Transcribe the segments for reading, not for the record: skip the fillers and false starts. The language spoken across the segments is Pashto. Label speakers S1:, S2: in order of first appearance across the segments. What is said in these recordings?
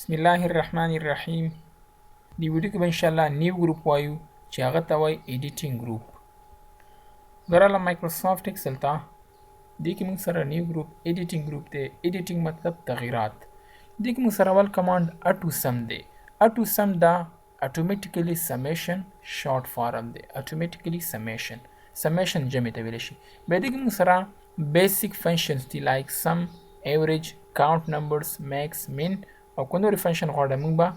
S1: بسم الله الرحمن الرحیم. دی ویډیو کې به ان شاء الله نیو ګروپ وایو چې هغه ته وایي ایډیټینګ ګروپ. ګوره مایکروسافټ ایکسل ته دې کې موږ سره نیو ګروپ ایډیټینګ ګروپ دی. ایډیټینګ مطلب تغییرات. دې کې موږ سره اول کمانډ اټو سم دی. اټو سم دا اتوماتیکلی سمیشن شارټ فارم دی. اتوماتیکلی سمیشن جمع ته ویل شي. بیا دې کې موږ سره بیسیک فنکشنز دي لایک سم، ایوریج، کاونټ نمبرز، میکس، مین او که نورې فنکشن غواړو موږ به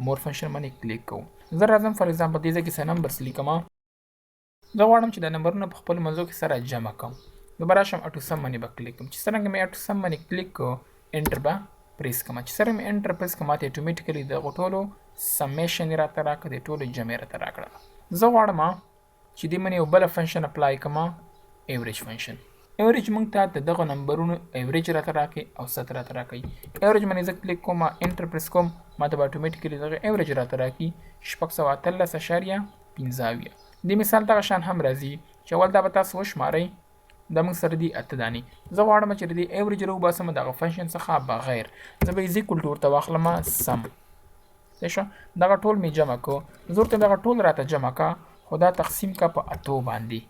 S1: مور فنکشن باندې کلیک کوو. زه راځم فار ایگزامپل دې ځای کې څه نمبرز لیکم. زه غواړم چې دا نمبرونه په خپلو منځو کې سره جمع کوم. زه به راشم اټو سم باندې به کلیک کوم. چې څرنګه مې اټو سم باندې کلیک کړو انټر به پریس کوم. چې څرنګه مې انټر پریس کوم ماته اتوماتیکلی دغو ټولو سمیشن یې راته راکړه، د ټولو جمع یې راته راکړه. زه غواړم چې دې باندې یو بله فنکشن اپلای کوم، ایوریج فنکشن. ایوریج موږ ته د دغه نمبرونو ایوریج راته راکوي او ست راته راکوي. ایوریج باندې زه کلیک کوم، انټر پریس کوم، ماته به اتوماتیکلی دغه ایوریج راته راکوي 613.15. دې مثال دغه شان هم راځي چې اول دا به تاسو وشمارئ. دا موږ سره دي 8 دانې. زه غواړم چې د دې ایوریج راوباسم دغه فنکشن څخه بغیر. زه به ایز ایکول ټو ورته واخلم سم. صحیح شو؟ دغه ټول مې جمع کړو. زه ورته دغه ټول راته جمع کړه، خو دا تقسیم کړه په 8 باندې.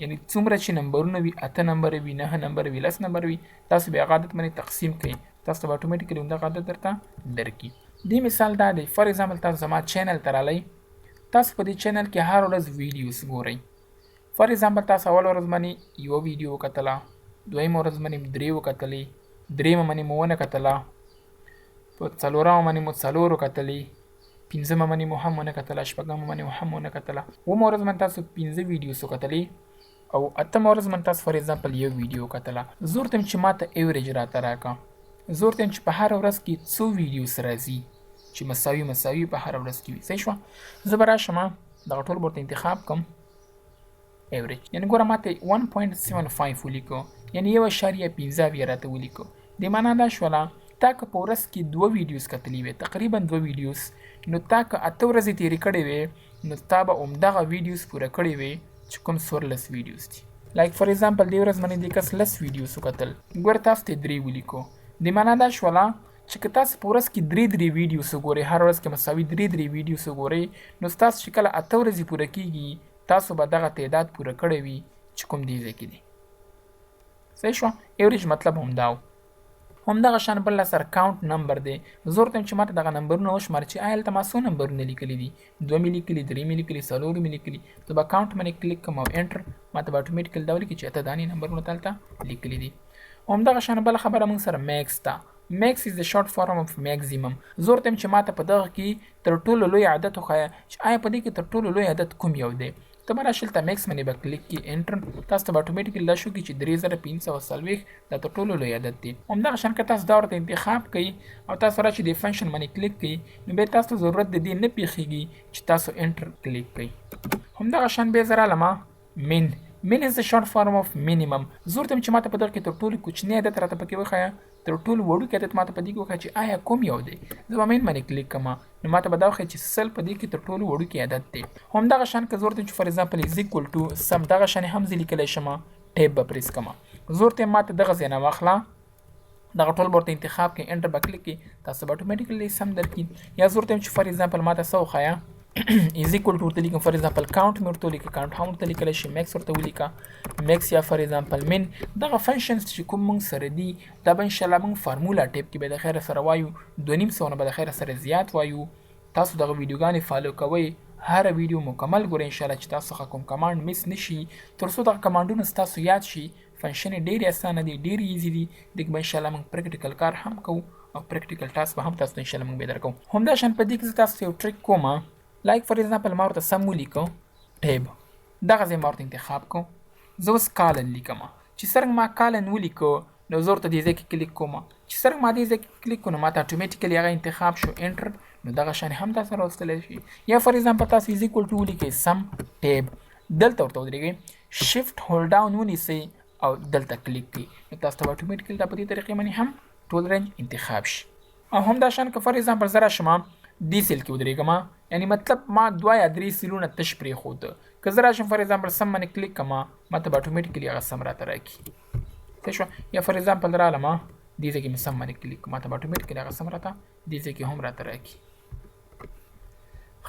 S1: یعنی څومره چې نمبرونه وي، 8 نمبر وي، 9 نمبر وي، 10 نمبر وي، تاسو به هغه عدد باندې تقسیم کړئ. تاسو به اتوماتیکلی همدغه عدد درته درکړي. دې مثال دا دی. فار ایگزامپل تاسو زما چینل ته رالی. تاسو په دې چینل کې هر ورځ ویډیوز ګورئ. فار ایگزامپل تاسو اول ورځ باندې یو ویډیو وکتله، دویمه ورځ باندې 3 وکتلې، درېیمه باندې مو ونه کتله، په څلورمه باندې مو 4 وکتلې، پنځمه باندې مو هم ونه کتله، شپږمه باندې مو هم ونه کتله، اوومه ورځ باندې تاسو 5 ویډیوز وکتلې او اتمه ورځ باندې تاسو فار ایگزامپل یو ویډیو وکتله. زه ورته یم چې ماته ایوریج راته راکړه. زه ورته یم چې په هره ورځ کې څو ویډیوز راځي چې مساوي په هره ورځ کې وي. صحیح شوه؟ زه به راشم دغه ټول به ورته انتخاب کړم ایوریج. یعنې ګوره ماته 1.75 ولیکو، یعنې 1.15 راته ولیکو. دې معنا دا شوله تا که په ورځ کې 2 ویډیوز کتلي وې، تقریبا 2 ویډیوز، نو تا که 8 ورځې تېرې کړې وې نو تا به همدغه ویډیوز پوره کړې وې چې کوم 14 ویډیوز دي. لایک فار ایگزامپل دې ورځ باندې دې کس 10 ویډیوز وکتل، ګوره تاسو ته 3 ولیکو. دې معنا دا شوله چې که تاسو په ورځ کې 3 ویډیوز وګورئ، هر ورځ کې مساوي 3 ویډیوز وګورئ، نو ستاسو چې کله 8 ورځې پوره کېږي تاسو به دغه تعداد پوره کړی وي چې کوم دې ځای کې دی. صحیح شوه؟ ایوریج مطلب همدا و. همدغه شان بل سره کاونټ نمبر دی. زه ورته یم چې ماته دغه نمبرونه وشماره چې آیا هلته ما څو نمبرونه لیکلي دي. 2 مې لیکلي، 3 مې لیکلي، 4 مې لیکلي. زه به کاونټ باندې کلیک کوم او انټر، ماته به اتوماتیکلی دا ولیکي چې 8 دانې نمبرونه هلته لیکلي دي. همدغه شان بله خبره موږ سره میکس ده. میکس از د شارټ فارم اف میکزیمم. زه ورته یم چې ماته په دغه کې تر ټولو لوی عدد وښایه چې آیا په دې کې تر ټولو لوی عدد کوم یو دی. ته به راشې هلته میکس باندې به کلیک کړي، انټر، تاسو ته به اتوماتیکلی دا شو کړي چې 3540 دا تر ټولو لوی عدد دی. همدغه شان که تاسو دا ورته انتخاب کوئ او تاسو راشئ دې فنکشن باندې کلیک کړئ، نو بیا تاسو ته ضرورت د دې نه پېښېږي چې تاسو انټر کلیک کړئ. همدغه شان بیا زه رالم مین از د شارټ فارم اف مینیمم. زه ورته یم چې ماته په دغه کې تر ټولو کوچنی عدد راته پکې وښایه، تر ټولو وړوکی عدد ماته په دې کې وښایه چې آیا کوم یو دی. زه به مین باندې کلیک کوم، نو ماته به دا وښایي چې 100 په دې کې تر ټولو وړوکی عدد دی. همدغه شان که زه ورته یم چې فار ایگزامپل از ایکول ټو سم، دغه شانې هم زه لیکلی شم، ټیب به پریس کوم. زه ورته یم ماته دغه ځای نه واخله، دغه ټول به ورته انتخاب کړئ، انټر به کلیک کړئ، تاسو به اتوماتیکلی سم درکړي. یا زه ورته یم چې فار ایگزامپل ماته څه وښایه، از ایکول ټو ورته لیکم. فار ایگزامپل کاونټ مې ورته ولیکه، کاونټ هم ورته لیکلی شي، میکس ورته ولیکه، میکس. یا فار ایگزامپل مین. دغه فنکشنز چې کوم موږ سره دي دا به انشاءالله موږ فارمولا ټیپ کې به د خیره سره وایو، 2.5 نه به د خیره سره زیات وایو. تاسو دغه ویډیوګانې فالو کوئ، هره ویډیو مکمل ګورئ انشاءالله چې تاسو څخه کوم کمانډ مس نشي، تر څو دغه کمانډونه ستاسو یاد شي. فنکشن یې ډېرې اسانه دي، ډېرې ایزي دي. دغه به انشاءالله موږ پریکټیکل کار هم کوو او پریکټیکل ټاسک به هم تاسو ته انشاءالله موږ به درکوو. همدا شان په دې کې زه تاسو ته یو ټریک کوم. لایک فار ایگزامپل ما ورته سم ولیکو، ټیب، دغه ځای ما ورته انتخاب کړو. زه اوس کالن لیکم. چې څرنګه ما کالن ولیکو نو زه ورته دې ځای کې کلیک کوم. چې څرنګه ما دې ځای کې کلیک کړو نو ماته اتوماتیکلی هغه انتخاب شو، انټر، نو دغه شانې هم تاسو راوستلی شي. یا فار ایگزامپل تاسو از ایکول ټو ولیکئ سم ټیب، دلته ورته ودرېږئ، شفټ هولډ ډاون ونیسئ او دلته کلیک کړئ، نو تاسو ته به اتوماتیکلی دا په دې طریقې باندې هم ټول رنج انتخاب شي. او همدا شان که فار ایگزامپل زه راشم دې سیل کې ودرېږم، یعنی مطلب ما 2 یا 3 سیلونه تش پرېښود. که زه راشم فار ایگزامپل سم باندې کلیک کوم، ماته به اتوماتیکلی هغه سم راته راکړي. صحیح شوه؟ یا فار ایگزامپل رالم دې ځای کې مې سم باندې کلیک ماته به اتوماتیکلی هغه سم راته دې ځای کې هم راته راکړي.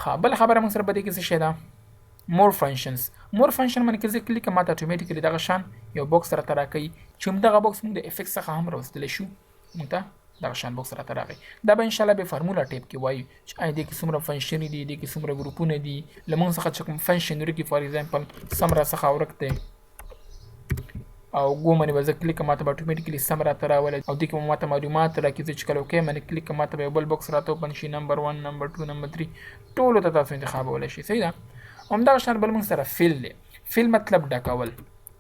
S1: ښه بله خبره موږ سره په دې کې څه شی ده مور فنکشنز. مور فنکشن باندې که زه کلیک کوم ماته اتوماتیکلی دغه شان یو بوکس راته راکوي چې همدغه بوکس موږ د افیکس څخه هم راوستلی شو موږ ته دغه شان بوکس راته راغی. دا به انشاءالله به فارمولا ټیپ کې وایو چې آیا دې کې څومره فنکشنې دي دې کې څومره ګروپونه دي له موږ څخه چې کوم فنکشن ورکي فار ایگزامپل سم راڅخه ورک دی او ګو باندې به زه کلیک کوم ماته به اتوماتیکلی سم راته راولي او دې کې به ماته معلومات راکړي زه چې کله اوکې باندې کلیک کوم ماته به یو بل بوکس راته اوپن شي نمبر 1 نمبر 2 نمبر 3 ټولو ته تاسو انتخابولی شئ. صحیح ده. همدغه شان بل موږ سره فیل دی. فیل مطلب ډکول.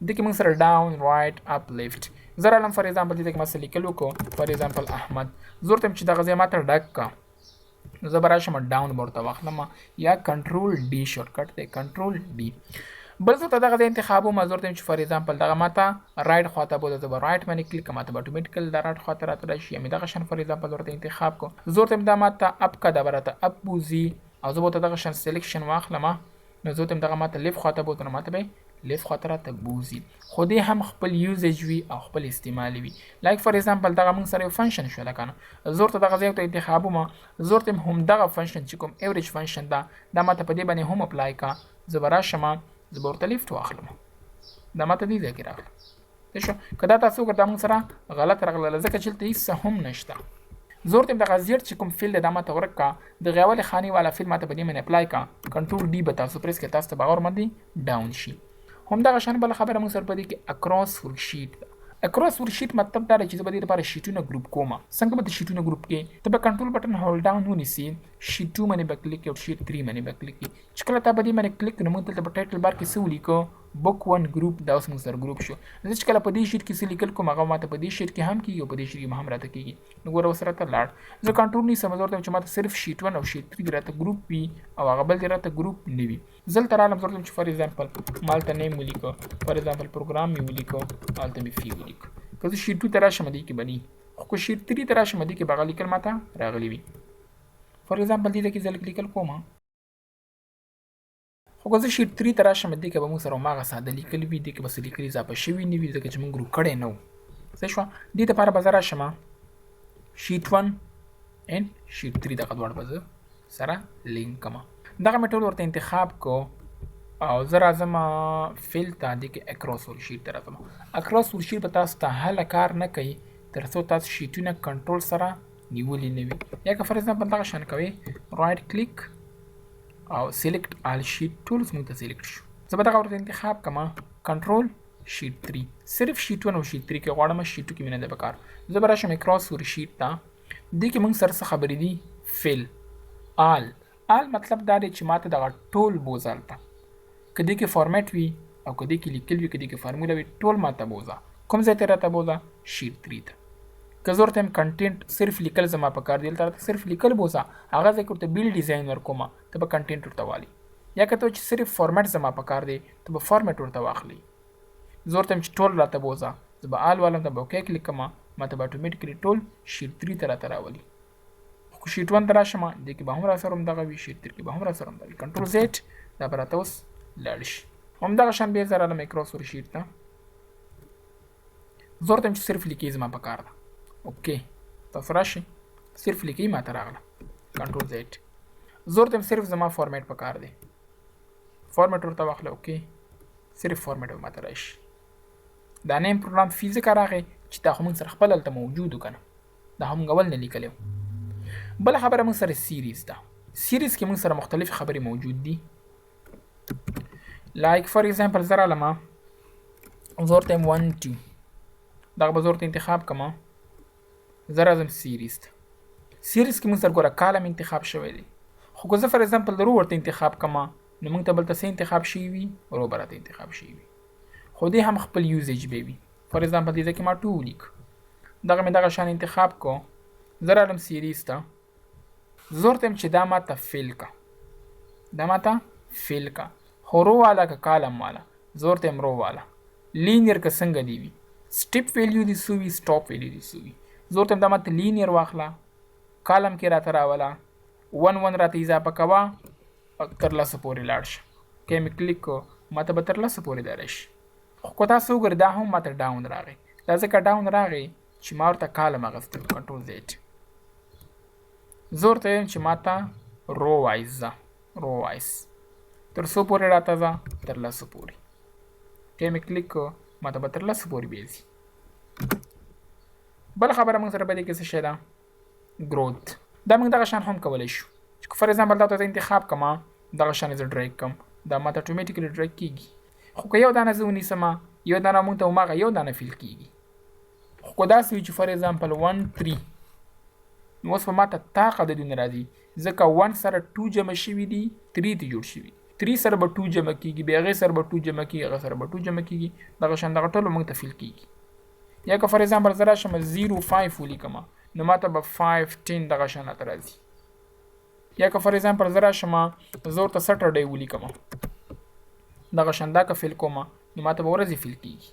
S1: دې کې موږ سره ډاون رایټ اپ لیفټ. زه راغلم فار ایگزامپل دې کې ما څه لیکل وکړو فار ایگزامپل احمد زه ورته چې دغه ځای ماته ډک کا نو زه به راشم ډاون به ورته واخلم یا کنټرول ډي شورټکټ دی کنټرول ډي. بل څه ته دغه ځای انتخابوم زه ورته چې فار ایگزامپل دغه ماته رایټ خواته بوله زه به رایټ باندې کلیک کوم ماته به اتوماتیکل دا رایټ خواته راته راشي یا مې دغه شان فار ایگزامپل ورته انتخاب کړو زه ورته دا ماته اپ کا دا به راته اپ بوځي او زه به ورته دغه شان سلیکشن واخلم نو زه ورته دغه ماته لیفټ خواته بوته نو ماته به لیفټ خواته راته بوځي خو دې هم خپل یوزیج وي او خپل استعمال وي. لایک فار ایگزامپل دغه موږ سره یو فنکشن شو ده که نه زه ورته دغه ځای ته انتخابوم زه ورته همدغه فنکشن چې کوم ایوریج فنکشن ده دا ماته په دې باندې هم اپلای کا زه به راشم زه به ورته لیفټ واخلم دا ماته دې ځای کې راغله. ښه شو که دا تاسو وګورئ دا موږ سره غلط راغله ځکه چې دلته هېڅ څه هم نشته. زه ورته دغه زیړ چې کوم فیل دی دا ماته ورک کا دغه اولې خانې والا فیل ماته په دې باندې اپلای کا کنټرول ډي به تاسو پریس کړئ تاسو ته به اور باندې ډاون شي. همدغه شان بله خبره موږ سره په دې کې اکراس ورکشیټ ده. اکراس ورکشیټ مطلب دا دی چې زه به دې لپاره شیټونه ګروپ کوم. څنګه به د شیټونه ګروپ کې ته به کنټرول بټن هولډ ډاون ونیسي شیټ 2 باندې به کلیک او شیټ 3 باندې به کلیک کړي چې کله تا به دې باندې کلیک کړو موږ دلته په ټایټل بار کې څه ولیکو بک 1 ګروپ دا اوس موږ سره ګروپ شو. زه چې کله په دې شیټ کې څه لیکل کوم هغه ماته په دې شیټ کې هم کېږي او په دې شیټ کې هم راته کېږي نو ګوره اوس راته لاړ زه کنټرول نیسم زه ورته چې ماته صرف شیټ 1 او شیټ 3 راته ګروپ وي او هغه بل دې راته ګروپ نه وي. زه دلته رالم زه ورته چې فار ایگزامپل مالته نیم ولیکو فار ایگزامپل پروګرام مې ولیکو هلته مې فی ولیکو که زه شیټ 2 ته راشم دې کې به نه خو که شیټ 3 ته راشم دې کې به هغه لیکل ماته راغلي وي. فار ایگزامپل دې کې زه لیکل کوم خو که زه شیټ 3 ته راشم دې کې به موږ سره هماغه ساده لیکل وي دې کې به څه لیکلي اضافه شوي نه وي ځکه چې موږ ګروپ کړی نه وو. صحیح شوه. دې دپاره به زه راشم شیټ 1 اینډ شیټ 3 دغه دواړه به زه سره لینک کړم. دغه مې ټول ورته انتخاب کو او زه راځم فیل ته دې کې اکراس ورکشیټ ته راځم. اکراس ورکشیټ به تاسو ته هله کار نه کوي تر څو تاسو شیټونه کنټرول سره نیولي نه وي. یا که فار ایگزامپل دغه شان کوئ رایټ کلیک او سلیکټ آل شیټ ټول موږ ته سلیکټ شو. زه به دغه ورته انتخاب کړم کنټرول شیټ 3 صرف شیټ 1 او شیټ 3 کې غواړم شیټ 2 کې مې نه دی پکار. زه به راشم اکراس ورکشیټ ته دې کې موږ سره څه خبرې دي فیل آل مطلب دا دی چې ماته دغه ټول بوځه هلته که دې کې فارمیټ وي او که دې کې لیکل وي که دې کې فارموله وي ټول ماته بوځه. کوم ځای ته راته بوځه شیټ 3 ته. که زه ورته کنټینټ صرف لیکل زما په کار دی دلته راته صرف لیکل بوځه هغه ځای کې ورته بیل ډیزاین ورکوم ته به کنټینټ ورته والي یا که ته چې صرف فارمیټ زما په کار دی ته به فارمیټ ورته واخلي. زه ورته چې ټول راته بوځه زه به آل والم ته به اوکې کلیک کوم ماته به اتوماتیکلی ټول شیټ 3 ته راته راولي. خو شیټ 1 ته راشم دې کې به هم راسره همدغه وي شیټ 3 کې به هم راسره همدغه وي کنټرول زیډ دا به راته اوس لاړ شي. همدغه شان بیا زه رالم اکراس ورکشیټ ته زه ورته چې صرف لیکي زما په کار ده اوکې تاسو راشئ صرف لیکي ماته راغله کنټرول زیډ. زه ورته صرف زما فارمیټ په کار دی فارمیټ ورته واخله اوکې صرف فارمیټ به ماته راشي. دا نیم پروګرام فی ځکه راغی چې دا خو موږ سره خپل هلته موجود و که نه دا هم موږ اول نه لیکلی و. بله خبره موږ سره سیریز ده. سیریز کې موږ سره مختلف خبرې موجود دي لایک فار ایگزامپل زه رالم زه ورته یم 1 2 دغه به زه ورته انتخاب کړم زه راځم سیریز ته. سیریز کې موږ سره ګوره کالم انتخاب شوی دی خو که زه فار ایگزامپل د رو ورته انتخاب کړم نو موږ ته بلته څه انتخاب شوي وي رو به راته انتخاب شوي وي خو دې هم خپل یوزیج به وي. فار ایگزامپل دې ځای کې ما 2 ولیک دغه مې دغه شان انتخاب کو زه رالم سیریز ته زه ورته یم چې دا ماته فیل کا خو رو والا که کالم والا زه ورته یم رو والا لینیر که څنګه دی وي سټیپ ویلیو دې څه وي سټاپ ویلیو دې څه وي زه ورته یم دا ماته لینیر واخله کالم کې راته راوله 1 1 راته اضافه کوه تر لسه پورې لاړ شه که مې کلیک کو ماته به تر لسه پورې دا راشي. خو که تاسو وګورئ دا هم ماته ډاون راغی دا ځکه ډاون راغی چې ما ورته کالم اغستی کنټرول زیډ. زه ورته وایم چې ما ته رو وایز ځه رو وایز تر څو پورې راته ځه تر 10 پورې. که مې کلیک کړو ما ته به تر 10 پورې بیځي. بل خبره موږ سره په دې کې څه شی ده ګروت. دا موږ دغه شان هم کولی شو چې فار ایگزامپل دا ته زه انتخاب کړم دغه شان زه ډریګ کړم دا ما ته اتومیټیکلی ډریګ کېږي. خو که یو دانه زه ونیسم یو دانه موږ ته هماغه یو دانه فیل کېږي. خو که داسې وي چې فار ایگزامپل 1 3 نو اوس به ما ته تا عددونه راځي ځکه 1 سره 2 جمع شوي دي 3 ته جوړ شوي 3 سره به 2 جمع کېږي بیا هغې سره به 2 جمع کېږي هغه سره به 2 جمع کېږي دغه شان دغه ټول موږ ته فیل کېږي. یا که فار ایگزامپل زه راشم 0 5 ولیکم نو ما ته به 5 10 دغه شان راته راځي. یا که فار ایگزامپل زه راشم زه ورته سټرډی ولیکم دغه شان دا که فیل کوم نو ما ته به ورځې فیل کېږي.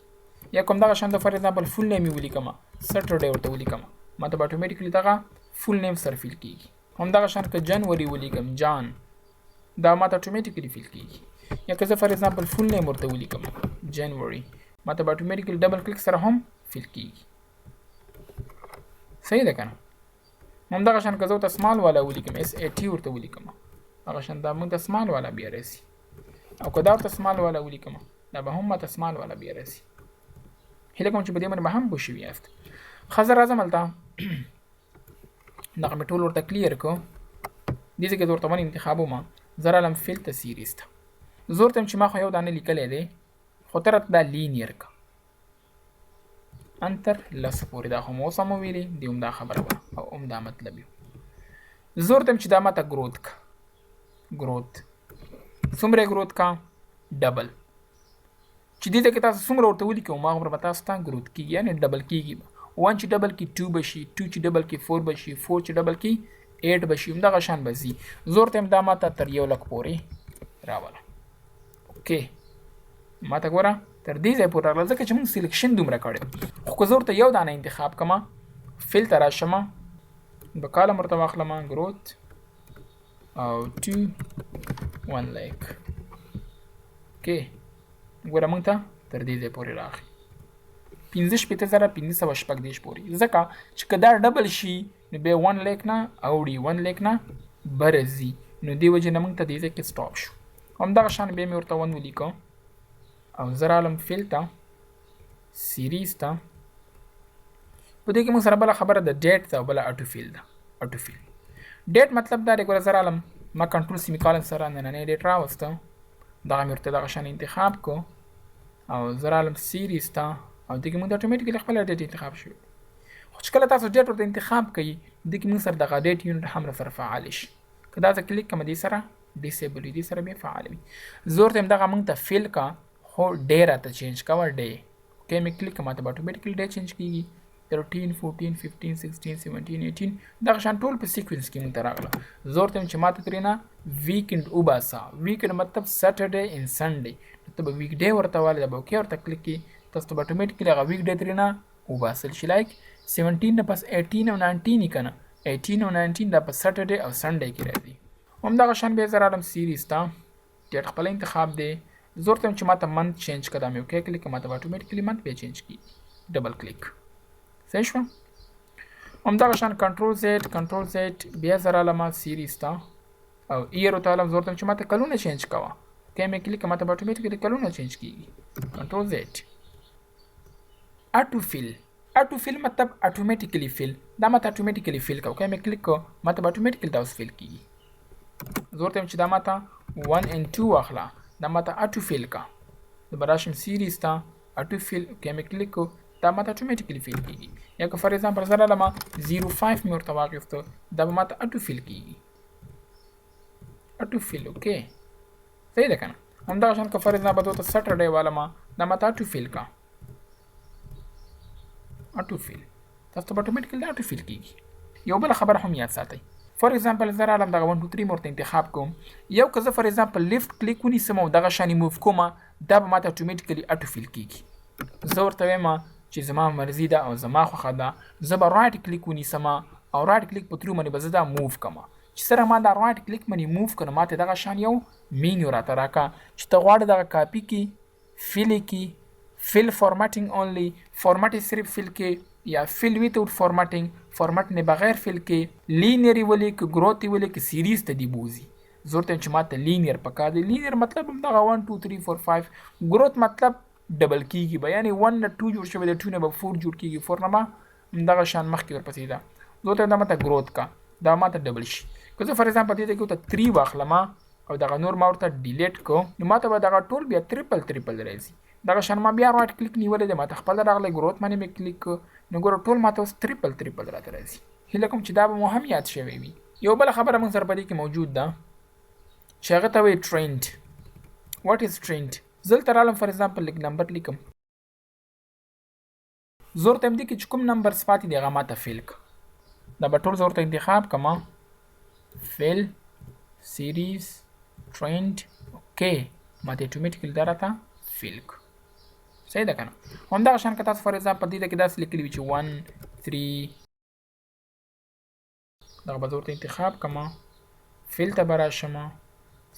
S1: یا کوم دغه شان د فار ایگزامپل فول نیم یې ولیکم سټرډی ورته ولیکم ما ته به اتومیټیکلی دغه فول نیم سره فیل کېږي. همدغه شان که جنوري ولیکم جان دا ما ته اتومیټیکلی فیل کېږي. یا که زه فار ایگزامپل فول نیم ورته ولیکم جنوري ما ته به اتومیټیکلی ډبل کلیک سره هم فیل کېږي. صحیح ده که نه. همدغه شان که زه ورته سمال والا ولیکم SAT ورته ولیکم هغه شان دا موږ ته سمال والا بیا راسي. او که دا ورته سمال والا ولیکم دا به هم ماته سمال والا بیا راسي. هیله کوم چې په دې باندې به هم پوه شوي یاست. ښه زه راځم هلته دغه مې ټول ورته کلیر کړو. دې ځای کې زه ورته ون انتخابوم زه رالم فیل ته سیریز ته زه ورته یم چې ما خو یو دانه لیکلی دی خو ته راته دا لینیر که انتر 10 پورې دا خو مو اوس هم وویلې دې هم دا خبره وه او هم دا مطلب یو. زه ورته یم چې دا ماته ګروت که ګروت څومره ګروت که ډبل چې دې ځای کې تاسو څومره ورته ولیکئ هماغومره به تاسو ته ګروت کېږي یعنې ډبل کېږي به 1 چې ډبل کې 2 به شي 2 چې ډبل کې 4 به شي 4 چې ډبل کې 8 به شي همدغه شان به ځي. زه ورته یم دا ماته تر 1 لک پورې راوله. اوکې ما ته ګوره تر دې ځای پورې راغله ځکه چې موږ سلیکشن دومره کړی خو که زه ورته یو دانه انتخاب کړم فیل ته راشم به کالم ورته واخلم ګروت او 2 1 لک. اوکې ګوره موږ ته تر دې ځای پورې راغی 15,546 پورې ځکه چې که دا ډبل شي نو بیا 1 لک نه اوړي 1 لک نه بره ځي نو دې وجې نه موږ ته دې ځای کې سټاپ شو. همدغه شان بیا مې ورته 1 ولیکه او زه رالم فیل ته سیریز ته په دې کې موږ سره بله خبره د ډیټ ده او بله اټو فیل ده. اټو فیل ډیټ مطلب دا دی ګوره زه رالم ما کنټرول سیمیکالن سره نننی ډیټ راوسته دغه مې ورته دغه شان انتخاب کو او زه رالم سیریز ته او دې کې موږ د اتومیټیکلی خپله ډیټ انتخاب شوی. خو چې کله تاسو ډیټ ورته انتخاب کوئ دې کې موږ سره دغه ډیټ یونټ هم سره فعال شي. که دا زه کلیک کړم دې سره ډیسیبل وي دې سره بیا فعال وي. زه ورته یم دغه موږ ته فیل کا خو ډی راته چینج کوه ډی. اوکې مې کلیک کړم ماته به اتومیټیکلی ډی چینج کېږي 13 14 15 16 17 18 دغه شان ټول په سیکوینس کې موږ ته راغله. زه ورته یم چې ماته ترېنه ویکینډ وباسه. ویکینډ مطلب سټرډی ان سنډی ته به ویک ډی ورته والی دا به اوکې ورته کلیک کړي تاسو ته به اتومیټیکلی هغه ویک ډی ترېنه وباسل شي. لایک 17 نه پس 18 او 19 یې که نه 18 او 19 دا په سټرډی او سنډی کې راځي. همدغه شان بیا زه رالم سیریز ته ډیټ خپله انتخاب دی. زه ورته یم چې ما ته منت چینج که دا مې اوکې کلیک ما ته به اتومیټیکلی منت بیا چینج کړي ډبل کلیک. صحیح شوه. همدغه شان کنټرول زیډ بیا زه رالم سیریز ته او اییر ورته والم. زه ورته یم چې ما ته کلونه چینج کوه اوکې مې کلیک ما ته به اتومیټیکلی کلونه چینج کېږي کنټرول زیډ. اټو فیل مطلب اتومیټیکلی فیل دا ما ته اتومیټیکلی فیل کوه اوکې مې کلیک کو ما ته به اتومیټیکلی دا اوس فیل کېږي. زه ورته یم چې دا ما ته 1 and 2 واخله دا ما ته اټو فیل کا زه به راشم سیریز ته اټو فیل اوکې مې کلیک کو دا ما ته اتومیټیکلی فیل کېږي. یا که فار ایگزامپل زه رالم 05 مې ورته واخیسته دا به ما ته اټو فیل کېږي اټو فیل. اوکې صحیح ده که نه. همدغه شان که فار ایگزامپل زه ورته سټرډی والم دا ما ته اټو فیل کا اټو فیل تاسو ته به اتومیټیکلی دا اټو فیل کېږي. یو بله خبره هم یاد ساتئ فار ایگزامپل زه رالم دغه 1 2 3 ورته انتخاب کوم یو که زه فار ایگزامپل لیفت کلیک ونیسم او دغه شانې موف کوم دا به ما ته اتومیټیکلی اټو فیل کېږي. زه ورته وایم چې زما مرضي ده او زما خوښه ده زه به رایټ کلیک ونیسم او رایټ کلیک په ترو باندې به زه دا موف کړم چې سره ما دا رایټ کلیک باندې موف کړم ما ته دغه شان یو مینیو راته راکړه چې ته غواړې دغه کاپي کې فیل کې فیل فارمټینګ اونلی فارمټ یې صرف فیل کې یا فیل ویتاوټ فارمټینګ فارمټ نه بغیر فیل کې لینیری ولې کې گروث ولې کې سیریز ته دی بوزي زه ورته چې ماته لینیر پکار دی لینیر مطلب هم دغه 1 2 3 4 5 گروث مطلب ډبل کیږي به یعنی 1 نه 2 جوړ شوی دی 2 نه به 4 جوړ کیږي 4 نه به دغه شان مخکې ورپسې ده زه ورته دا ماته گروث کا دا ماته ډبل شي که زه فار ایگزامپل دې کې ورته 3 واخلم او دغه نور ما ورته ډیلیټ کو نو ماته به دغه ټول بیا ټریپل راځي دغه شان ما بیا رائټ کلیک نیولې ده ماته خپل راغلی گروث باندې مې کلیک نو ګوره ټول ماته اوس ټریپل راته راځي هیله کوم چې دا به مو هم یاد شوی وي یو بله خبره موږ سره په دې کې موجود ده چې هغه ته وایي ټرینډ واټ از ټرینډ زه دلته رالم فار ایگزامپل لږ نمبر لیکم زه ورته همدې کې چې کوم نمبرز پاتې دي هغه ماته فیل که دا به ټول زه ورته انتخاب کړم فیل سیریز ټرینډ اوکې ماته اټومیټیکلی دا راته فیل که صحیح ده کنه همدغه شان که تاسو فار ایگزامپل دې کې داسې لیکلي وي چې 1 3 دغه به زه ورته انتخاب کړم فیل ته به راشم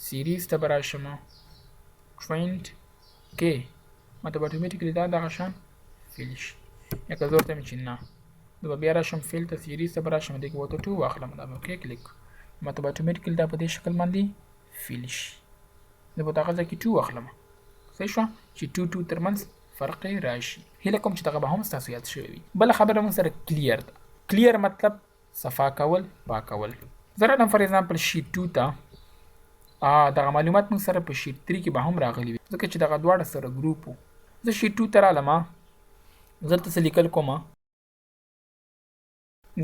S1: سیریز ته به راشم ټرینډ کې ماته به اټومیټیکلی دا دغه شان فیل شي یا که زه ورته یم چې نه زه به بیا راشم فیل ته سیریز ته به راشم دې کې به ورته 2 واخلم دا به اوکې کلیک ماته به اټومیټیکلی دا په دې شکل باندې فیل شي زه به دغه ځای کې 2 واخلم صحیح شوه چې 2 ترمنځ فرق راشي هیله کوم چې دغه به هم ستاسو یاد شوی وي بله خبره موږ سره کلیر ده کلیر مطلب صفا کول پاکول زه راغلم فار ایگزامپل شیټ 2 ته دغه معلومات موږ سره په شیټ 3 کې به هم راغلي وي ځکه چې دغه دواړه سره ګروپ وو زه شیټ 2 ته رالم زه دلته څه لیکل کوم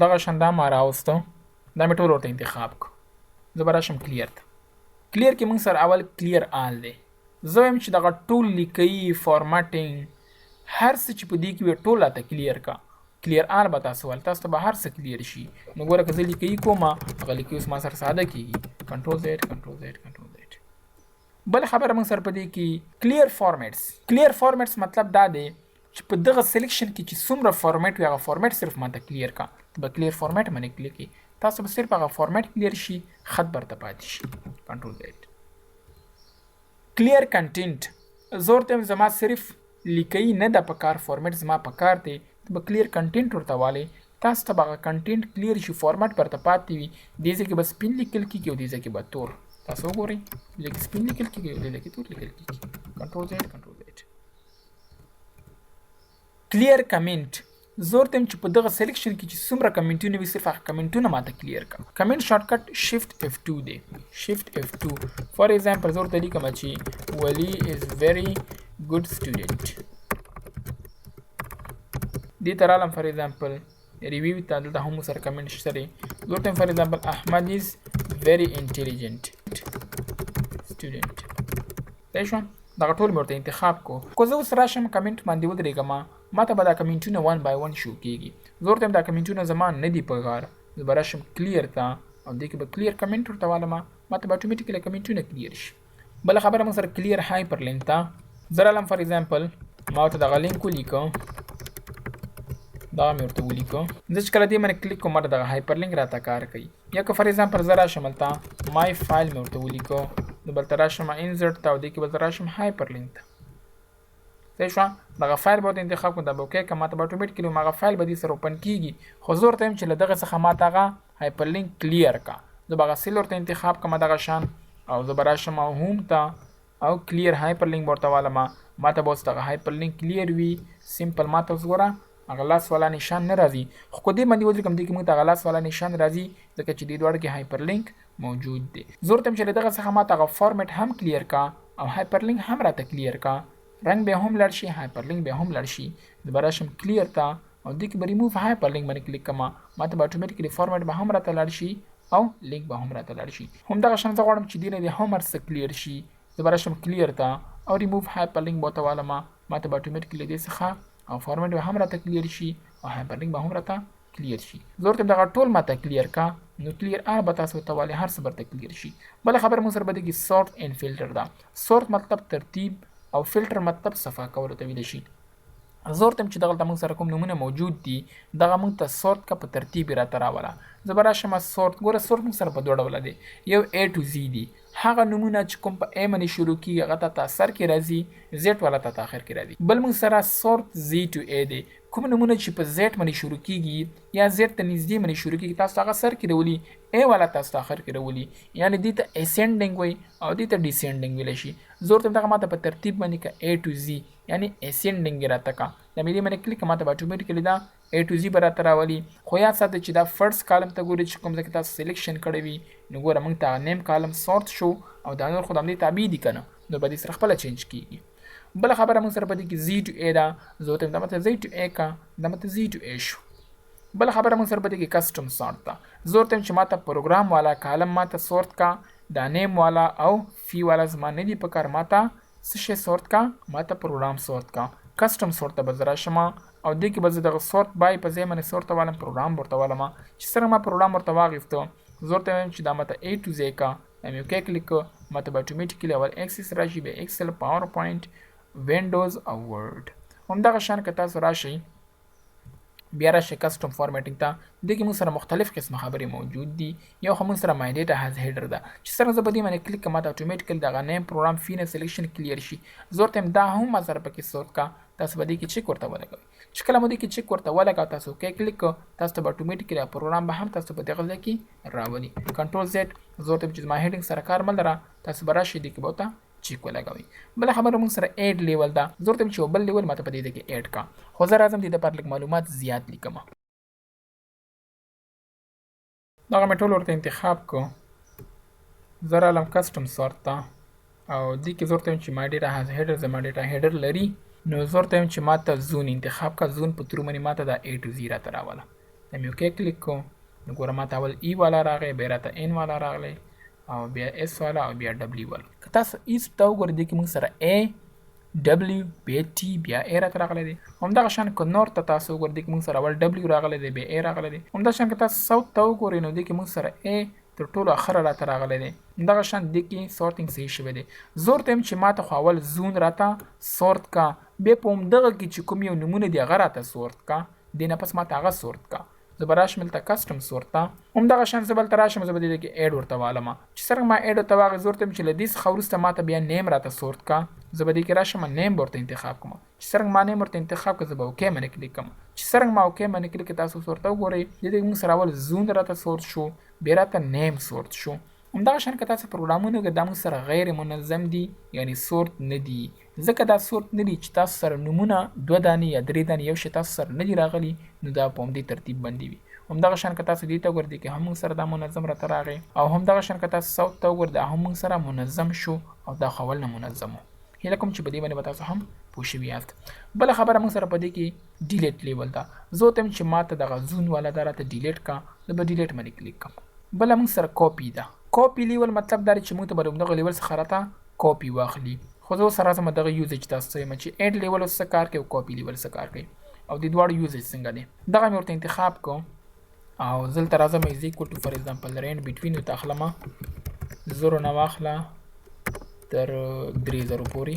S1: دغه شان دا ما راوسته دا مې ټول ورته انتخاب کړو زه به راشم کلیر ته کلیر کې موږ سره اول کلیر آل دی زه وایم چې دغه ټول لیکي فارمټینګ هر څه چې په دې کې وي ټول راته کلیر کا کلیر آل به تاسو ول تاسو ته به هر څه کلیر شي نو ګوره که زه لیکي کوم هغه لیکي اوس ما سره ساده کېږي کنټرول زیډ بله خبره موږ سره په دې کې کلیر فارمیټس مطلب دا دی چې په دغه سلیکشن کې چې څومره فارمیټ وي هغه فارمیټ صرف ماته کلیر کا ته به کلیر فارمیټ باندې کلیک کړي تاسو به صرف هغه فارمیټ کلیر شي خط برته پاتې شي کنټرول زیډ کلیر کنټینټ زه ورته یم زما صرف لیکي نه ده په کار فارمیټ زما په کار دی ته به کلیر کنټینټ ورته والی تاسو ته به هغه کنټینټ کلیر شي فارمیټ برته پاتې وي دې ځای کې به سپین لیکل کېږي او دې ځای کې به تور تاسو وګورئ دې ځای کې سپین لیکل کېږي او دې ځای کې تور لیکل کېږي کنټرول زیډ کلیر کمنټ زه ورته یم چې په دغه سلیکشن کې چې څومره کمنټونه وي صرف هغه کمنټونه ماته کلیر کړه کمنټ شارټکټ شفټ F2 دی شفټ F2 فار ایگزامپل زه ورته لیکم چې ولی از ویری ګډ سټوډنټ دې ته رالم فار ایگزامپل ریویو ته دلته هم سره کمنټ شته دی زه ورته یم فار ایگزامپل احمد از ویری انټیلیجنټ سټوډنټ صحیح شوه دغه ټول مې ورته انتخاب کو زه اوس راشم کمنټ باندې ودرېږم ماته به دا کمنټونه 1 by 1 شو کېږي زه ورته یم دا کمنټونه زما نه دي په غار زه به راشم کلیر ته او دې کې به کلیر کمنټ ورته والم ماته به اټومیټیکلی کمنټونه کلیر شي بله خبره موږ سره کلیر هایپر لینک ته زه رالم فار ایگزامپل ما ورته دغه لینک ولیکه دغه مې ورته ولیکه زه چې کله دې باندې کلیک کوم ماته دغه هایپر لینک راته کار کوي یا که فار ایگزامپل زه راشم هلته مای فایل مې ورته ولیکه نو بلته راشم انزرټ ته او دې کې بلته راشم هایپر لینک ته صحیح شوه دغه فایل به ورته انتخاب کړم دا به اوکې که ماته به اټومیټیکلي هغه فایل به دې سره اوپن کېږي خو زه ورته یم چې له دغه څخه ماته هغه هایپر لینک کلیر کا زه به هغه سیل ورته انتخاب کړم دغه شان او زه به راشم هوم ته او کلیر هایپر لینک به ورته والم ماته به اوس دغه هایپر لینک کلیر وي سمپل ماته اوس ګوره هغه لاس والا نشان نه راځي خو که دې باندې ودرېږم دې کې موږ ته هغه لاس والا نشان راځي ځکه چې دې دواړو کې هایپر لینک موجود دی زه ورته یم چې له دغه څخه ماته هغه فارمیټ هم کلیر کا او هایپر لینک هم راته کلیر کا رنګ به هم لړ شي هایپر لینک به هم لړ شي زه به راشم کلیر ته او دې کې به ریموو هایپر لینک باندې کلیک کړم ماته به اټومیټیکلي فارمیټ به هم راته لړ شي او لینک به هم راته لړ شي همدغه شان زه غواړم چې دې نه دې هم هر څه کلیر شي زه به راشم کلیر ته او ریموو هایپر لینک به ورته والم ماته به اټومیټیکلي دې څخه او فارمیټ به هم راته کلیر شي او هایپر لینک به هم راته کلیر شي زه ورته دغه ټول ماته کلیر کا نو کلیر آر به تاسو ته والي هر څه برته کلیر شي بله خبره موږ سره به دې کې سورټ اینډ فلټر ده سورټ مطلب ترتیب او فلټر مطلب صفا کولو ته ویلی شي زه ورته یم چې دغلته موږ سره کوم نومونه موجود دي دغه موږ ته سورت که په ترتیب یې راته راوله زه به راشم سورت ګوره سورت موږ سره په دوه ډوله دی یو A to Z دي هغه نومونه چې کوم په A باندې شروع کېږي هغه ته سر کې راځي زیټ والا ته اخر کې راځي بل موږ سره سورت Z to A دی کوم نمونه چې په زیټ باندې شروع کیږي یا زیټ ته نږدې باندې شروع کیږي تاسو هغه سر کې راولي، ای والا تاسو ته اخر کې راولي، یعنی دې ته اسینډینګ وایي او دې ته ډیسینډینګ ویلی شي. زه ورته دغه ماته په ترتیب باندې که A to Z یعنی اسینډینګ یې راته که د مې دې باندې کلیک ماته به اټومیټیکلي دا A to Z به راته راولي. خو یاد ساته چې دا فرست کالم ته ګورئ چې کوم ځای کې تاسو سلیکشن کړی وي نو ګوره موږ ته نیم کالم سورت شو او دا نور خو د همدې تابع دي که نه، نو به دې سره خپله چینج کېږي. بله خبره موږ سره په دې کې Z to A ده، زه ورته دا ماته Z to A که دا ماته Z to A شو. بله خبره موږ سره په دې کې کسټم سورت ده، زه ورته چې ماته پروګرام والا کالم ماته سورت کا، دا نیم والا او فی والا زما نه دي په کار، ماته څه شی سورت کا، ماته پروګرام سورت کا. کسټم سورت ته به زه راشم او دې کې به زه دغه سورت بای په ځای باندې سورت ته والم، پروګرام ورته والم. چې څرنګه ما پروګرام ورته واخیسته زه ورته وایم چې دا ماته A to Z کا، دا مې اوکې کلیک کړه، ماته به اټومیټیکلي اول ایکسس راشي، بیا ایکسل، پاور پوینټ، وینډوز او ورډ. همدغه شان که تاسو راشئ بیا راشئ کسټم فارمیټینګ ته، دې کې موږ سره مختلف قسمه خبرې موجود دي. یو خو موږ سره مای ډیټا هاز هیډر ده چې څرنګه زه په دې باندې کلیک کړم ماته اټومیټیکلي دغه نیم پروګرام فی نه سلیکشن کلیر شي. زه ورته وایم دا هم ما سره پکې سورت کا، تاسو به دې کې چک ورته ولګوئ. چې کله مو دې کې چک ورته ولګوه تاسو اوکې کلیک کړه، تاسو ته به اټومیټیکلي پروګرام به هم تاسو په دغه ځای کې راولي. کنټرول زیډ زه ورته چې زما هیډینګ سره کار مل لره، تاسو به راشئ دې کې به ورته چیک ولګوئ. بله خبره موږ سره ایډ لیول ده، زه ورته چې یو بل لیول ماته په دې کې ایډ کا، خو زه راځم دې دپاره لږ معلومات زیات لیکم. دغه مې ټول ورته انتخاب کو، زه رالم کسټم سورت ته او دې کې زه ورته وایم چې ما ډیټا هاز هیډر زما ډیټا هیډر لري، نو زه ورته وایم چې ماته زون انتخاب کا، زون په ترو باندې ماته دا A to Z راته راوله. دا مې اوکې کلیک کو، نو ګوره ماته اول E والا راغی، بیا راته N والا راغلی او بیا S والا او بیا W والا. که تاسو ایست ته وګورئ دې کې موږ سره A W بیا T بیا A راته راغلی دی. همدغه شان که نورت ته تاسو وګورئ دې کې موږ سره اول W راغلی دی بیا A راغلی دی. همدغه شان که تاسو ساوت ته وګورئ نو دې کې موږ سره A تر ټولو اخره راته راغلی دی. همدغه شان دې کې سورټینګ صحیح شوی دی. زه ورته یم چې ماته خو اول زون راته سورت کا، بیا په همدغه کې چې کوم یو نمونه دی هغه راته سورت کا، دې نه پس ماته هغه سورت کا. زه به راشم دلته کسټم سورت ته، همدغه شان زه به هلته راشم، زه به دې کې ایډ ورته والم. چې څرنګه ما ایډ ورته واخیست زه ورته یم چې له دې څخه وروسته ماته بیا نیم راته سورت کا، زه به دې کې راشم نیم به ورته انتخاب کړم. چې څرنګه ما نیم ورته انتخاب کړه زه به اوکې باندې کلیک کړم. چې څرنګه ما اوکې باندې کلیک کړه تاسو ورته وګورئ دې کې موږ سره اول زون راته سورت شو، بیا راته نیم سورت شو. همدغه شان که تاسو پروګرامونه وګورئ دا موږ سره غیر منظم دي، یعنی سورت نه دي. ځکه دا سورت نه دي چې تاسو سره نمونه 2 دانې یا 3 دانې یو شی تاسو سره نه دي راغلي، نو دا په همدې ترتیب باندې وي. همدغه شان که تاسو دې ته وګورئ کې هم موږ سره دا منظم راته راغی، او همدغه شان که تاسو ساوت ته وګورئ دا هم موږ سره منظم شو او دا خو اول نه منظم و. هیله کوم چې په دې باندې به تاسو هم پوه شوي یاست. بله خبره موږ سره په دې کې ډیلیټ لیول ده، زه ورته یم چې ماته دغه زون والا دا راته ډیلیټ کا، زه به ډیلیټ باندې کلیک کړم. بله موږ سره کاپي ده. کاپي لیول مطلب دا دی چې موږ ته به همدغه لیول څخه راته کاپي واخلي. خو زه اوس راځم دغه یوزیج تاسو ته یم چې ایډ لیول اوس څه کار کوي او کاپي لیول څه کار کوي او د دواړو یوزیج څنګه دی. دغه مې ورته انتخاب کو او زه دلته راځم از ایکول ټو فار ایگزامپل رینډ بټوین ورته اخلمه 0 نه واخله تر 3000 پورې،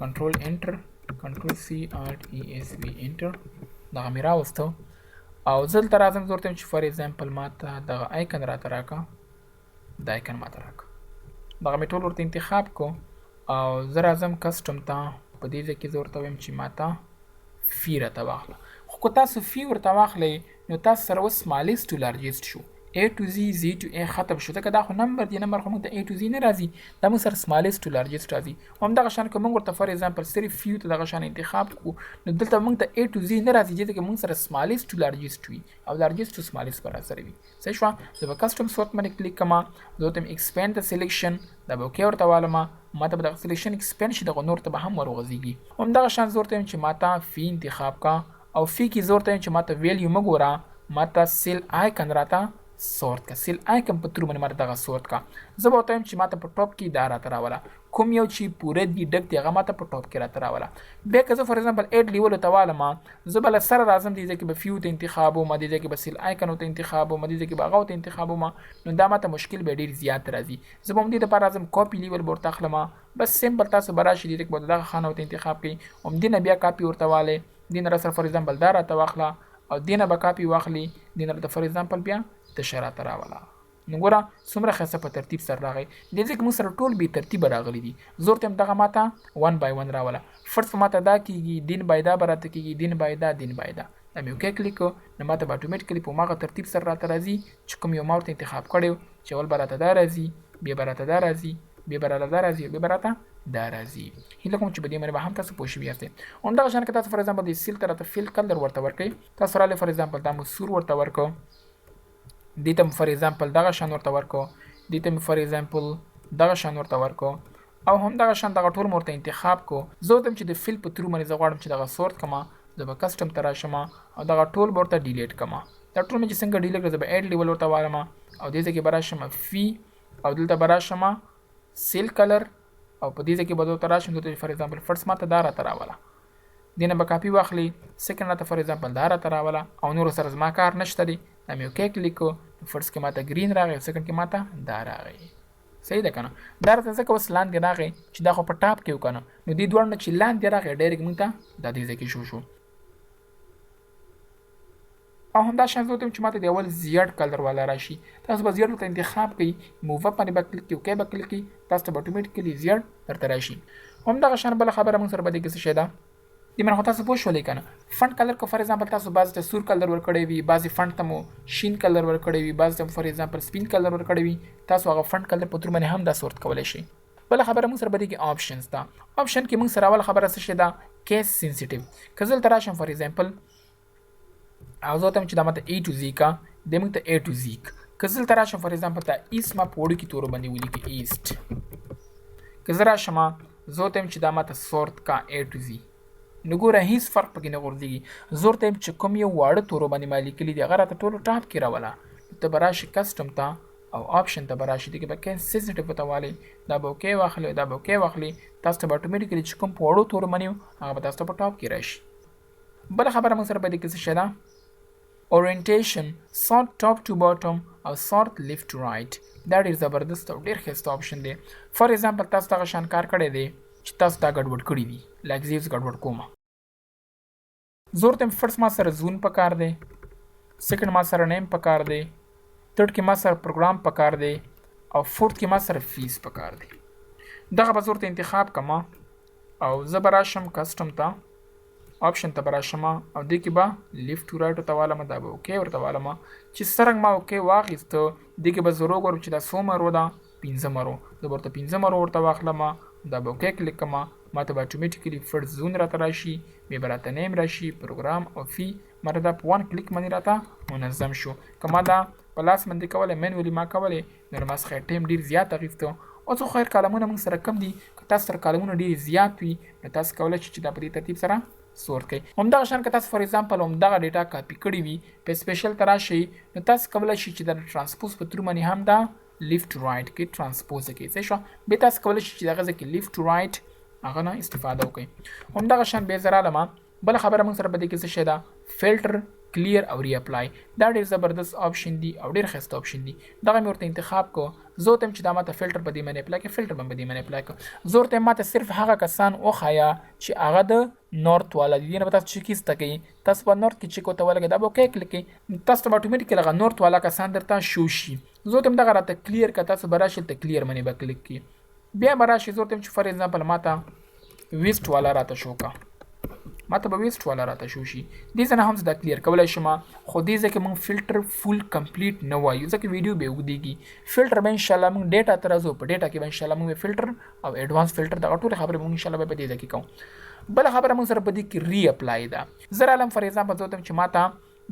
S1: کنټرول انټر، کنټرول سی آلټ ای اس وی انټر. دغه مې راوسته او زه دلته راځم زه ورته یم چې فار ایگزامپل ماته دغه آیکن راته راکړه، دا آیکن ماته راکړه. دغه مې ټول ورته انتخاب کو او زه راځم کسټم ته، په دې ځای کې زه ورته وایم چې ماته فی راته واخله. خو که تاسو فی ورته واخلئ نو تاسو سره اوس سمالېسټ ټو لارجېسټ شو، A to Z Z to A ختم شو، ځکه دا خو نمبر دی، نمبر خو موږ ته A to Z نه راځي، دا موږ سره سمالېسټ ټو لارجېسټ راځي. همدغه شان که موږ ورته فار ایگزامپل صرف فیو ته دغه شان انتخاب کړو نو دلته موږ ته A to Z نه راځي، ځکه موږ سره سمالېسټ ټو لارجېسټ وي او لارجېسټ ټو سمالېسټ به راسره وي. صحیح شوه. زه به کسټم سورت باندې کلیک کړم، زه ورته یم ایکسپینډ د سلیکشن، دا به اوکې ورته والم، ماته به دغه سلیکشن ایکسپینډ شي، دغه نور ته به هم ورغځېږي. همدغه شان زه ورته یم چې ماته فی انتخاب کا او فی کې زه ورته یم چې ماته ویلیو مه ګوره، ماته سیل آیکن راته سورت کا، سیل آیکن په ترو باندې ماته دغه سورت کا. زه به ورته وایم چې ماته په ټاپ کې دا راته راوله، کوم یو چې پوره دی ډک دی هغه ماته په ټاپ کې راته راوله. بیا که زه فار ایگزامپل ایډ لیول ته والم، زه به له سره راځم دې ځای کې به فیو ته انتخابوم، دې ځای کې به سیل آیکن ته انتخابوم، دې ځای کې به هغه ته انتخابوم، نو دا ماته مشکل به ډېر زیات راځي. زه به همدې دپاره راځم کاپي لیول به ورته اخلم، بس سمپل تاسو به راشئ دې ځای کې به دغه خانه ورته انتخاب کړئ، همدې نه بیا کاپي ورته والئ، دې نه راسره فار ایگزامپل دا راته واخله او دې نه به کاپي واخلي، دې نه راته فار ایگزامپل بیا تشه راته راوله. نو ګوره څومره ښایسته په ترتیب سره راغی دې ځای کې موږ سره ټول بې ترتیبه راغلي دي زور ته هم دغه ماته 1 by 1 راوله فرست په ماته دا کېږي دین بای دا به راته کېږي دین بای دا دین بای دا دا مې اوکې کلیک نو ماته به اتوماتیکلي په هماغه ترتیب سره راته راځي چې کوم یو ما ورته انتخاب کړی چې اول به راته دا راځي بیا به راته دا راځي بیا به راته دا راځي بیا به راته دا راځي هیله کوم چې په دې باندې به هم تاسو پوه شوي یاستئ همدغه شان که تاسو فار ایگزامپل د سیل ته راته فیل کلر ورته ورکوئ تاسو راغلی فار ایگزامپل دا مو سور ورته ورکړو دې ته مو فار ایگزامپل دغه شان ورته ورکړو دې ته مو فار ایگزامپل دغه شان ورته ورکړو او همدغه شان دغه ټول مو ورته انتخاب کو زه وتم چې د فیل په ترو باندې زه غواړم چې دغه سورت کړم زه به کسټم ته راشم او دغه ټول به ورته ډیلیټ کړم دا ټول مې چې څنګه ډیلیټ کړم زه به ایډ لیول ورته وارم او دې ځای کې به راشم فی او دلته به راشم سیل کلر او په دې ځای کې به درته راشم دلته فار ایگزامپل فرست ماته دا راته راوله دې نه به کاپي واخلي سیکنډ راته فار ایگزامپل دا راته راوله او نور سره زما کار نشته دی دا مې اوکې کلیک کړو فرست کې ماته ګرین راغی سیکنډ کې ماته دا راغی صحیح ده کنه دا راته ځکه اوس لاندې راغی چې دا خو په ټاپ کې وکنه نو دې دواړو نه چې لاندې راغی ډایرکټ موږ ته دا دې ځای کې شو او همدا شان زه وتم چې ماته د اول زیړ کلر والا راشي تاسو به زیړ ورته انتخاب کوئ موو اپ باندې به کلیک کوئ اوکې به کلیک کوئ تاسو ته به اتوماتیکلي زیړ درته راشي همدغه شان بله خبره موږ سره به دې کې څه شی ده دې باندې خو تاسو پوه شولئ که نه فنټ کلر که فار ایگزامپل تاسو بعضې ته سور کلر ورکړی وي بعضې فنټ ته مو شین کلر ورکړی وي بعضې ته مو فار ایگزامپل سپین کلر ورکړی وي تاسو هغه فنټ کلر په تور باندې هم دا سورت کولی شئ بله خبره موږ سره به دې کې آپشنز ده آپشن کې موږ سره اوله خبره څه شی ده کیس سینسیټیو که زه دلته راشم فار ایگزامپل او زه وتم چې دا ماته A to Z کا د موږ ته A to Z که زه دلته راشم فار ایگزامپل دا ایست ما په وړو کې تورو باندې ولیکي ایست که زه راشم زه وتم چې دا ماته سورت کا A to Z نو ګوره هیڅ فرق پکې نه غورځېږي زه ورته یم چې کوم یو واړه تورو باندې ما لیکلي دي هغه راته ټولو ټاپ کې راوله ته به راشي کسټم ته او آپشن ته به راشي دې کې به کیس سینسیټیو ورته والی دا به اوکې واخلي دا به اوکې واخلي تاسو ته به اتوماتیکلي چې کوم په وړو تورو باندې هغه به تاسو ته په ټاپ کې راشي بله خبره موږ سره به دې کې څه شی ده orientation sort top to bottom او sort left to right دا ډېر زبردست او ډېر ښایسته آپشن دی فار ایگزامپل تاسو دغه شان کار کړی دی چې تاسو دا ګډوډ کړي دي لایک زه یې ګډوډ کوم زه ورته فرست ما سره زون پکار دی سیکنډ ما سره نیم پکار دی تھرډ کې ما سره پروګرام پکار دی او فورت کې ما سره فیس پکار دی دغه به زه ورته انتخاب کړم او زه به راشم کسټم ته آپشن ته به راشم او دې کې به لیفټ ټو رایټ ورته والم دا به اوکې ورته والم چې څرنګه ما اوکې واخیسته دې کې به زه وګورم چې دا څو مرو ده 15 مرو زه به ورته 15 مرو ورته واخلم دا به اوکې کلیک کړم ما ته به اتوماتیکلي فرست زون راته راشي بیا به راته نیم راشي پروګرام او فی ما ته دا په 1 کلیک باندې راته منظم شو که ما دا په لاس باندې کولی مینولي ما کولی نو ما څخه ټایم ډېر زیات اخیسته او څو خیر کالمونه موږ سره کم دي که تاسو سره کالمونه ډېر زیات وي نو تاسو کولی شئ چې دا په دې ترتیب سره سورت کوي همدغه شان که تاسو فار ایگزامپل همدغه ډیټا کاپي کړي وي په سپیشل ته راشئ نو تاسو کولی شئ چې د ټرانسپوز په ترو باندې هم دا لیفټ رایټ کې ټرانسپوز کوي څه شو بیا تاسو کولی شئ چې دغه ځای کې لیفټ رایټ هغه نه استفاده وکړئ همدغه شان بیا زه رالم بله خبره موږ سره په دې کې څه شی ده فلټر کلیر او ری اپلای دا ډېر زبردست آپشن دی او ډېر ښایسته آپشن دی دغه مې ورته انتخاب کو زه وته یم چې دا ماته فلټر په دې باندې اپلای کړه فلټر به په دې باندې اپلای کړه زه ورته یم ماته صرف هغه کسان وښایه چې هغه د نورت والا دي نه به تاسو چیک ایسته کوئ تاسو په نورت کې چیک ورته ولګئ دا به اوکې کلیک کوئ تاسو ته به اتوماتیکلي هغه نورت والا کسان درته شو شي زه وته یم دغه راته کلیر که تاسو به راشئ ته کلیر باندې به کلیک کړئ بیا به راشئ زه ورته یم چې فار ایگزامپل ماته ویسټ والا راته شو کا ماته به ویسټ والا راته شو شي دې ځای نه هم زه دا کلیر کولی شم خو دې ځای کې موږ فلټر فول کمپلیټ نه وایو ځکه ویډیو به اوږدېږي فلټر به انشاءالله موږ ډیټا ته راځو په ډیټا کې به انشاءالله موږ فلټر او ایډوانس فلټر دغه ټولې خبرې موږ انشاءالله به په دې ځای کې کوو بله خبره موږ سره په دې کې ری اپلای ده زه رالم فار ایگزامپل زه وتم چې ماته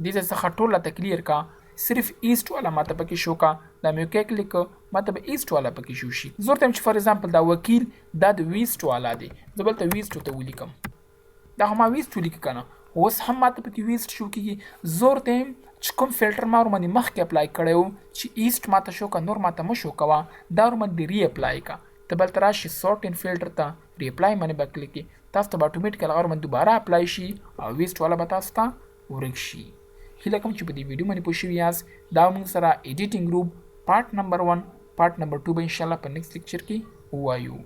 S1: دې ځای څخه ټول راته کلیر کا صرف ایست والا ماته پکې شو کا دا مې اوکې کلیک ماته به ایست والا پکې شو شي زه ورته یم چې فار ایگزامپل دا وکیل دا د ویسټ والا دی زه بلته ویسټ ورته ولیکم دا خو ما ویسټ ولیکه که نه اوس هم ماته پکې ویسټ شو کېږي زه ورته یم چې کوم فلټر ما ورباندې مخکې اپلای کړی و چې ایست ماته شو که نور ماته مه شو کوه دا ورباندې ری اپلای که ته بلته راشي سورټ ان فلټر ته ری اپلای باندې به کلیک کړي تاسو ته به اتوماتیکل هغه ورباندې دوباره اپلای شي او ویسټ والا به تاسو ته ورک شي هیله کوم چې په دې ویډیو باندې پوه شوي یاست دا موږ سره ایډیټینګ ګروپ پارټ نمبر 1 پارټ نمبر 2 به انشاءالله په نیکسټ لیکچر کې ووایو